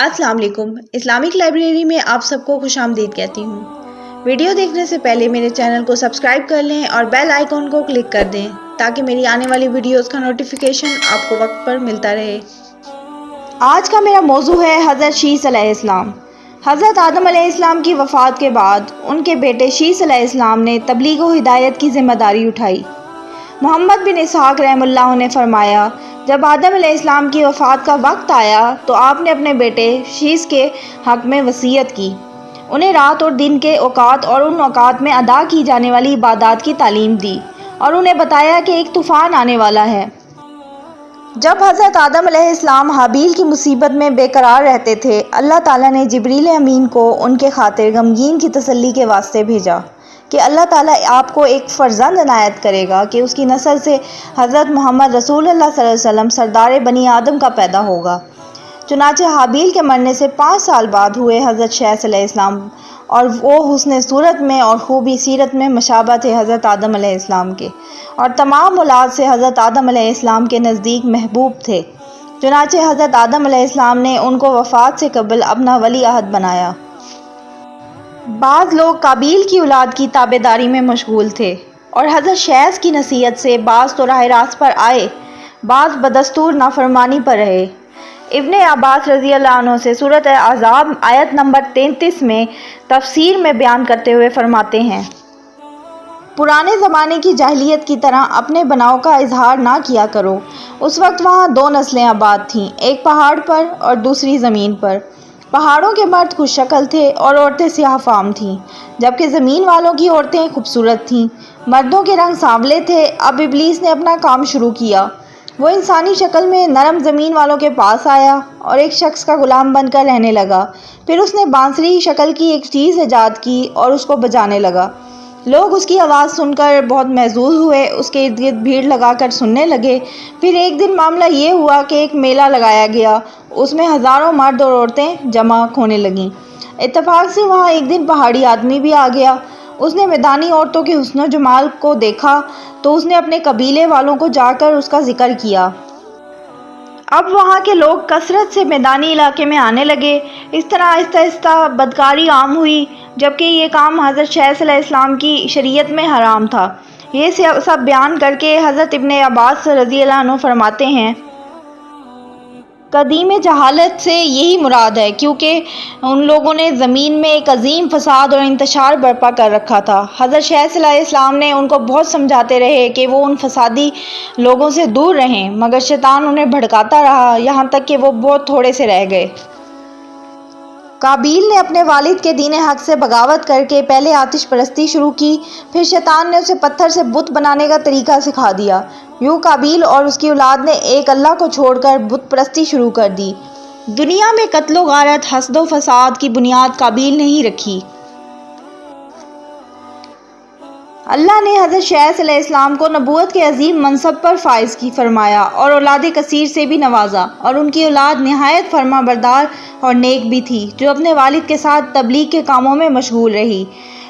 السلام علیکم۔ Islamic library میں آپ سب کو خوش آمدید کہتی ہوں۔ ویڈیو دیکھنے سے پہلے میرے چینل کو سبسکرائب کر لیں اور بیل آئیکن کو کلک کر دیں تاکہ میری آنے والی ویڈیوز کا نوٹیفیکیشن آپ کو وقت پر ملتا رہے۔ آج کا میرا موضوع ہے حضرت شیس علیہ السلام۔ حضرت آدم علیہ السلام کی وفات کے بعد ان کے بیٹے شیس علیہ السلام نے تبلیغ و ہدایت کی ذمہ داری اٹھائی۔ محمد بن اسحاق رحمہ اللہ نے فرمایا، جب آدم علیہ السلام کی وفات کا وقت آیا تو آپ نے اپنے بیٹے شیس کے حق میں وصیت کی، انہیں رات اور دن کے اوقات اور ان اوقات میں ادا کی جانے والی عبادات کی تعلیم دی اور انہیں بتایا کہ ایک طوفان آنے والا ہے۔ جب حضرت آدم علیہ السلام حابیل کی مصیبت میں بے قرار رہتے تھے، اللہ تعالیٰ نے جبریل امین کو ان کے خاطر غمگین کی تسلی کے واسطے بھیجا کہ اللہ تعالیٰ آپ کو ایک فرزند عنایت کرے گا کہ اس کی نسل سے حضرت محمد رسول اللہ صلی اللہ علیہ وسلم سردار بنی آدم کا پیدا ہوگا۔ چنانچہ حابیل کے مرنے سے 5 سال بعد ہوئے حضرت شیس علیہ السلام، اور وہ حسن صورت میں اور خوبی سیرت میں مشابہ تھے حضرت آدم علیہ السلام کے، اور تمام اولاد سے حضرت آدم علیہ السلام کے نزدیک محبوب تھے۔ چنانچہ حضرت آدم علیہ السلام نے ان کو وفات سے قبل اپنا ولی عہد بنایا۔ بعض لوگ قابیل کی اولاد کی تابعداری میں مشغول تھے اور حضرت شیس کی نصیحت سے بعض تو راہ راست پر آئے، بعض بدستور نافرمانی پر رہے۔ ابن عباس رضی اللہ عنہ سے سورۃ احزاب آیت نمبر 33 میں تفسیر میں بیان کرتے ہوئے فرماتے ہیں، پرانے زمانے کی جاہلیت کی طرح اپنے بناؤ کا اظہار نہ کیا کرو۔ اس وقت وہاں 2 نسلیں آباد تھیں، ایک پہاڑ پر اور دوسری زمین پر۔ پہاڑوں کے مرد خوش شکل تھے اور عورتیں سیاہ فام تھیں، جبکہ زمین والوں کی عورتیں خوبصورت تھیں۔ مردوں کے رنگ سانولے تھے۔ اب ابلیس نے اپنا کام شروع کیا۔ وہ انسانی شکل میں نرم زمین والوں کے پاس آیا اور ایک شخص کا غلام بن کر رہنے لگا۔ پھر اس نے بانسری شکل کی ایک چیز ایجاد کی اور اس کو بجانے لگا۔ لوگ اس کی آواز سن کر بہت محظوظ ہوئے، اس کے ارد گرد بھیڑ لگا کر سننے لگے۔ پھر ایک دن معاملہ یہ ہوا کہ ایک میلہ لگایا گیا، اس میں ہزاروں مرد اور عورتیں جمع ہونے لگیں۔ اتفاق سے وہاں ایک دن پہاڑی آدمی بھی آ گیا۔ اس نے میدانی عورتوں کے حسن و جمال کو دیکھا تو اس نے اپنے قبیلے والوں کو جا کر اس کا ذکر کیا۔ اب وہاں کے لوگ کثرت سے میدانی علاقے میں آنے لگے۔ اس طرح آہستہ آہستہ بدکاری عام ہوئی، جبکہ یہ کام حضرت شیس علیہ السلام کی شریعت میں حرام تھا۔ یہ سب بیان کر کے حضرت ابن عباس رضی اللہ عنہ فرماتے ہیں، قدیم جہالت سے یہی مراد ہے، کیونکہ ان لوگوں نے زمین میں ایک عظیم فساد اور انتشار برپا کر رکھا تھا۔ حضرت شیس علیہ السلام نے ان کو بہت سمجھاتے رہے کہ وہ ان فسادی لوگوں سے دور رہیں، مگر شیطان انہیں بھڑکاتا رہا، یہاں تک کہ وہ بہت تھوڑے سے رہ گئے۔ قابیل نے اپنے والد کے دین حق سے بغاوت کر کے پہلے آتش پرستی شروع کی، پھر شیطان نے اسے پتھر سے بت بنانے کا طریقہ سکھا دیا۔ یوں قابیل اور اس کی اولاد نے ایک اللہ کو چھوڑ کر بت پرستی شروع کر دی۔ دنیا میں قتل و غارت، حسد و فساد کی بنیاد قابیل نے ہی رکھی۔ اللہ نے حضرت شیس علیہ السلام کو نبوت کے عظیم منصب پر فائز کی فرمایا اور اولاد کثیر سے بھی نوازا، اور ان کی اولاد نہایت فرما بردار اور نیک بھی تھی، جو اپنے والد کے ساتھ تبلیغ کے کاموں میں مشغول رہی۔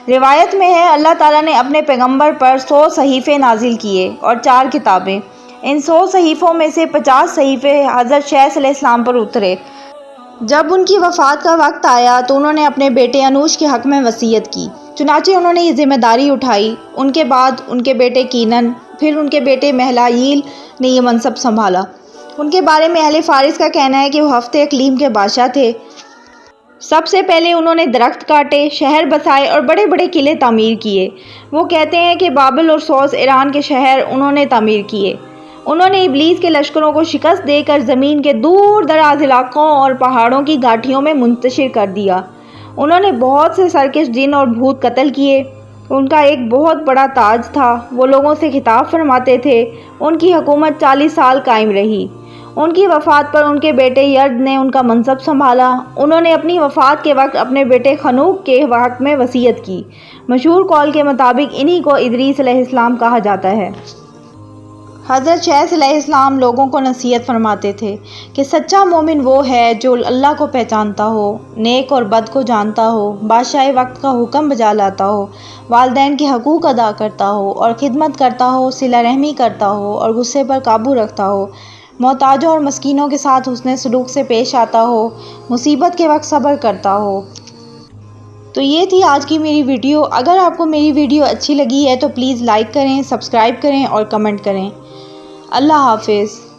روایت میں ہے، اللہ تعالیٰ نے اپنے پیغمبر پر 100 صحیفے نازل کیے اور 4 کتابیں۔ ان 100 صحیفوں میں سے 50 صحیفے حضرت شیس علیہ السلام پر اترے۔ جب ان کی وفات کا وقت آیا تو انہوں نے اپنے بیٹے انوش کے حق میں وصیت کی، چنانچہ انہوں نے یہ ذمہ داری اٹھائی۔ ان کے بعد ان کے بیٹے کینن، پھر ان کے بیٹے مہلائیل نے یہ منصب سنبھالا۔ ان کے بارے میں اہل فارس کا کہنا ہے کہ وہ ہفتے اقلیم کے بادشاہ تھے۔ سب سے پہلے انہوں نے درخت کاٹے، شہر بسائے اور بڑے بڑے قلعے تعمیر کیے۔ وہ کہتے ہیں کہ بابل اور سوس ایران کے شہر انہوں نے تعمیر کیے۔ انہوں نے ابلیس کے لشکروں کو شکست دے کر زمین کے دور دراز علاقوں اور پہاڑوں کی گھاٹیوں میں منتشر کر دیا۔ انہوں نے بہت سے سرکش جن اور بھوت قتل کیے۔ ان کا ایک بہت بڑا تاج تھا، وہ لوگوں سے خطاب فرماتے تھے۔ ان کی حکومت 40 سال قائم رہی۔ ان کی وفات پر ان کے بیٹے یرد نے ان کا منصب سنبھالا۔ انہوں نے اپنی وفات کے وقت اپنے بیٹے خنوک کے حق میں وصیت کی۔ مشہور قول کے مطابق انہی کو ادریس علیہ السلام کہا جاتا ہے۔ حضرت شیس علیہ السلام لوگوں کو نصیحت فرماتے تھے کہ سچا مومن وہ ہے جو اللہ کو پہچانتا ہو، نیک اور بد کو جانتا ہو، بادشاہ وقت کا حکم بجا لاتا ہو، والدین کے حقوق ادا کرتا ہو اور خدمت کرتا ہو، صلہ رحمی کرتا ہو اور غصے پر قابو رکھتا ہو، محتاجوں اور مسکینوں کے ساتھ حسن سلوک سے پیش آتا ہو، مصیبت کے وقت صبر کرتا ہو۔ تو یہ تھی آج کی میری ویڈیو۔ اگر آپ کو میری ویڈیو اچھی لگی ہے تو پلیز لائک کریں، سبسکرائب کریں اور کمنٹ کریں۔ اللہ حافظ۔